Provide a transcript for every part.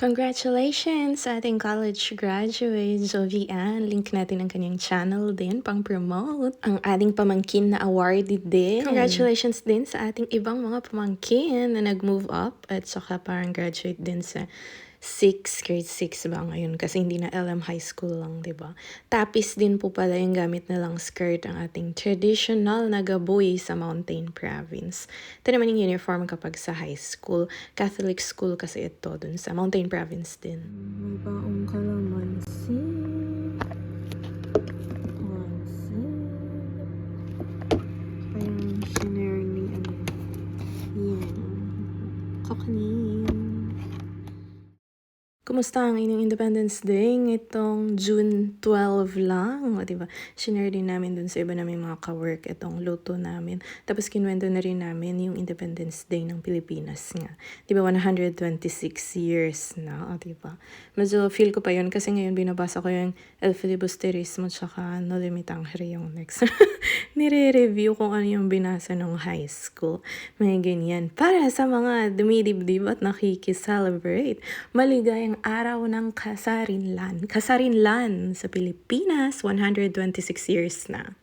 Congratulations sa ating college graduate, Jovian. Link natin ang kanyang channel din pang-promote. Ang ating pamangkin na awarded din. Congratulations din sa ating ibang mga pamangkin na nag-move up at saka parang graduate din sa grade 6 ba ngayon kasi hindi na LM High School lang, 'di ba? Tapis din po pala yung gamit na lang skirt ang ating traditional na gaboy sa Mountain Province. Ito naman yung uniform kapag sa high school. Catholic school kasi ito dun sa Mountain Province din. May baong kalamansi. Kayang shinare ni Yan. Kakanin. Kumusta ang inyong Independence Day? Itong June 12 lang, o diba? Shinare din namin dun sa iba namin mga ka-work itong luto namin. Tapos kinuwento na rin namin yung Independence Day ng Pilipinas nga. Diba 126 years na, o diba? Medyo feel ko pa yun kasi ngayon binabasa ko yung El Filibusterismo tsaka No Limitangere yung next. Nire-review kung ano yung binasa nung high school. May ganyan. Para sa mga dumidibdib at nakikiselebrate. Maligayang araw ng Kasarinlan. Kasarinlan sa Pilipinas, 126 years na.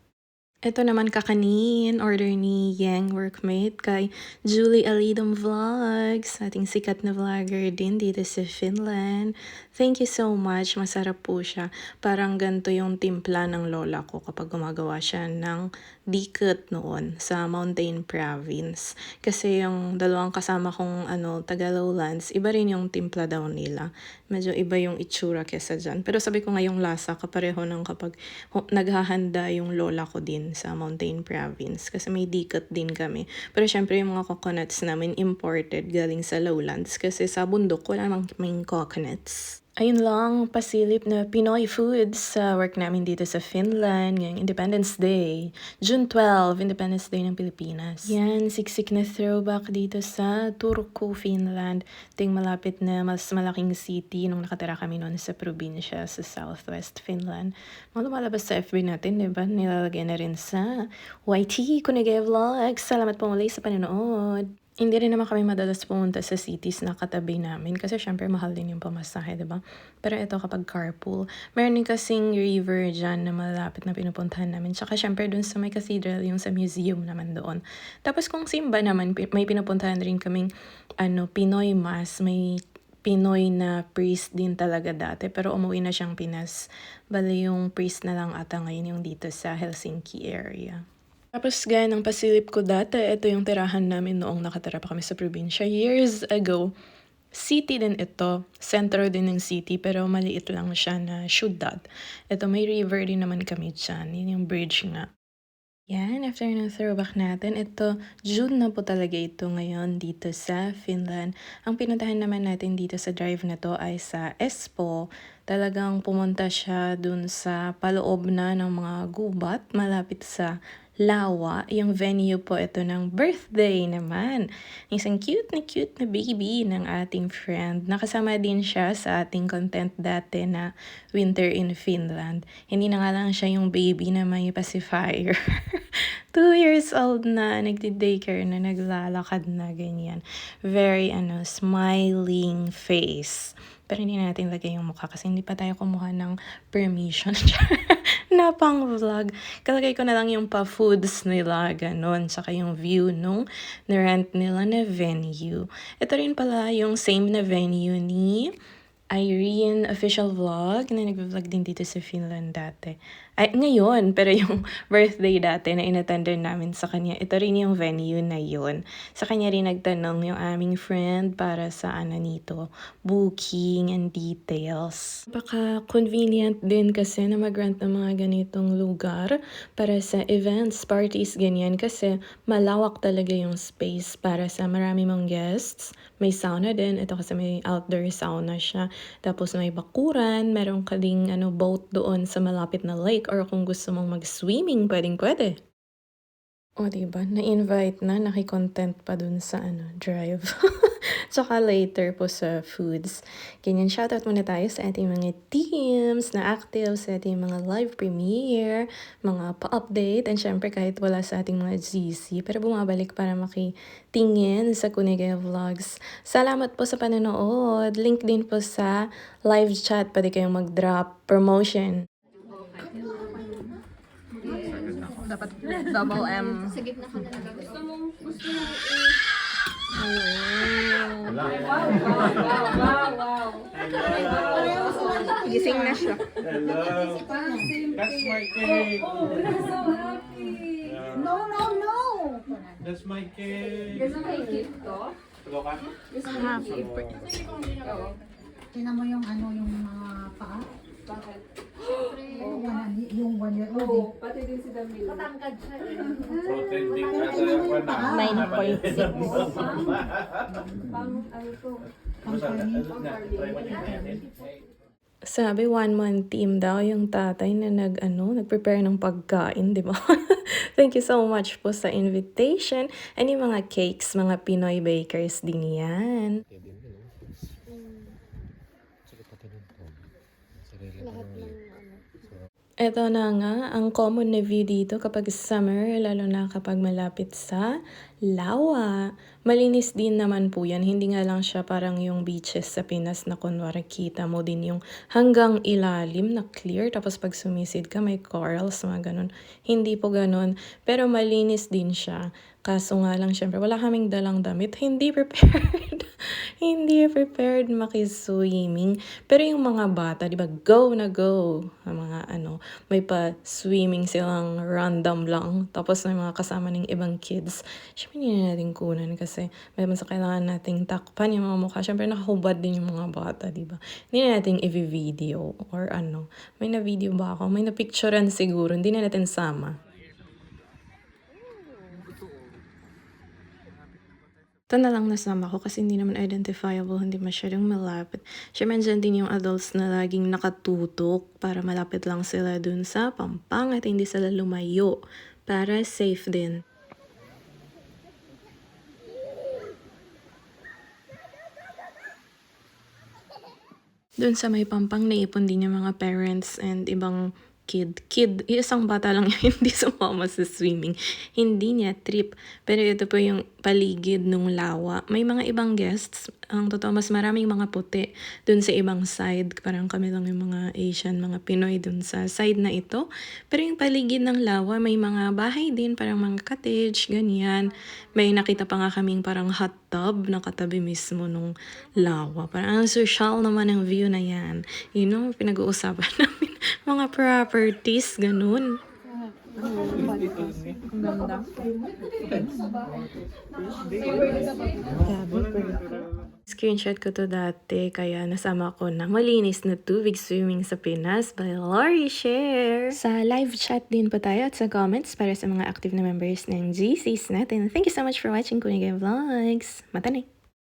Ito naman kakanin, order ni Yang workmate kay Julie Alidom Vlogs, ating sikat na vlogger din dito sa Finland. Thank you so much, masarap po siya. Parang ganito yung timpla ng lola ko kapag gumagawa siya ng dikit noon sa Mountain Province. Kasi yung dalawang kasama kong taga Lowlands, iba rin yung timpla daw nila. Medyo iba yung itsura kesa dyan. Pero sabi ko nga yung lasa, kapareho ng kapag naghahanda yung lola ko din sa Mountain Province kasi may dikit din kami. Pero syempre yung mga coconuts namin imported galing sa Lowlands kasi sa bundok wala namang may coconuts. Ayun lang, pasilip na Pinoy foods sa work namin dito sa Finland ngayong Independence Day. June 12, Independence Day ng Pilipinas. Yan, siksik na throwback dito sa Turku, Finland. Ting malapit na mas malaking city nung nakatira kami noon sa probinsya sa Southwest Finland. Mga lumalabas sa FB natin, diba? Nilalagay na rin sa YT Kunigay Vlogs. Salamat po muli sa panonood. Hindi rin naman kami madalas pumunta sa cities na katabi namin kasi syempre mahal din yung pamasahe, diba? Pero ito kapag carpool, meron din kasing river dyan na malapit na pinupuntahan namin. Tsaka syempre dun sa may cathedral, yung sa museum naman doon. Tapos kung simba naman, may pinupuntahan rin kaming Pinoy Mass, may Pinoy na priest din talaga dati pero umuwi na siyang Pinas. Bali yung priest na lang ata ngayon yung dito sa Helsinki area. Tapos gaya ng pasilip ko dati, ito yung tirahan namin noong nakatira pa kami sa probinsya years ago. City din ito, center din ng city pero maliit lang siya na syudad. Ito may river din naman kami dyan, yun yung bridge nga. Yan, after ng throwback natin, ito, June na po talaga ito ngayon dito sa Finland. Ang pinuntahan naman natin dito sa drive na to ay sa Espoo. Talagang pumunta siya dun sa paloob na ng mga gubat, malapit sa Lawa. Yung venue po ito ng birthday naman. Isang cute na baby ng ating friend. Nakasama din siya sa ating content dati na Winter in Finland. Hindi na nga lang siya yung baby na may pacifier. 2 years old na, nagdi-daycare na, naglalakad na, ganyan. Very, smiling face. Pero hindi natin lagay yung mukha kasi hindi pa tayo kumuha ng permission na pang vlog. Kalagay ko na lang yung pa-foods nila, ganun. Saka yung view nung na-rent nila na venue. Ito rin pala yung same na venue ni Irene official vlog na nag-vlog din dito sa Finland dati. Ay, ngayon, pero yung birthday dati na inattended namin sa kanya, ito rin yung venue na yun. Sa kanya rin nagtanong yung aming friend para sa nito, booking and details. Baka convenient din kasi na mag-rent ng mga ganitong lugar para sa events, parties, ganyan. Kasi malawak talaga yung space para sa marami mong guests. May sauna din. Ito kasi may outdoor sauna siya. Tapos may bakuran. Meron ka ding boat doon sa malapit na lake. Or kung gusto mong mag-swimming, pwedeng pwede. O, 'di ba, na-invite na, naki-content pa dun sa ano, drive. Tsaka later po sa foods. Ganyan, shoutout muna tayo sa ating mga teams na active sa ating mga live premiere, mga pa-update, and syempre kahit wala sa ating mga GC, pero bumabalik para makitingin sa Kunigay Vlogs. Salamat po sa panonood. Link din po sa live chat, pwede kayong mag-drop promotion. Dapat double M. Sa gitna ka na nagagawin. Gising na siya. Hello. That's my cake. No, no, no! That's my cake. Gusto mo i-keep to? Tulo ka? Tingnan mo yung ano, yung mga paa. Bakit? Yung 1 year old. Pati din si Damil. Matangkad siya eh. Protending ka sa 9.6. Pang ano to? Sabi, 1-month team daw yung tatay na nag-prepare ng pagkain, di ba? Thank you so much po sa invitation. And yung mga cakes, mga Pinoy bakers din yan. Eto na nga, ang common na view dito kapag summer, lalo na kapag malapit sa lawa. Malinis din naman po yan. Hindi nga lang siya parang yung beaches sa Pinas na kunwari kita mo din yung hanggang ilalim na clear. Tapos pag sumisid ka, may corals, mga ganun. Hindi po ganun. Pero malinis din siya. Kaso nga lang, syempre, wala kaming dalang damit. Hindi prepared. Hindi prepared makiswimming. Pero yung mga bata, di ba, go na go. Ang mga may pa-swimming silang random lang. Tapos may mga kasama ng ibang kids. Syempre, hindi na natin kunan kasi may mas kailangan nating takpan yung mga mukha. Syempre, nakahubad din yung mga bata, di ba? Hindi na natin i-video or May na-video ba ako? May na-picturean siguro. Hindi na natin sama. Ito na lang nasama ko kasi hindi naman identifiable, hindi masyadong malapit. Siyempre, dyan din yung adults na laging nakatutok para malapit lang sila dun sa pampang at hindi sila lumayo para safe din. Dun sa may pampang, naipon din yung mga parents and ibang isang bata lang yung hindi sumama sa swimming. Hindi niya trip. Pero ito po yung paligid nung lawa. May mga ibang guests. Ang totoo, mas maraming mga puti dun sa ibang side. Parang kami lang yung mga Asian, mga Pinoy dun sa side na ito. Pero yung paligid ng lawa, may mga bahay din, parang mga cottage, ganyan. May nakita pa nga kaming parang hot tub na katabi mismo nung lawa. Parang ang social naman ang view na yan. Pinag-uusapan namin mga properties, ganun. Ang ganda. Screenshot ko to dati, kaya nasama ko na malinis na tubig swimming sa Pinas by Lori Share. Sa live chat din po tayo at sa comments para sa mga active na members ng GCs natin. Thank you so much for watching Kunigay Vlogs. Mata na!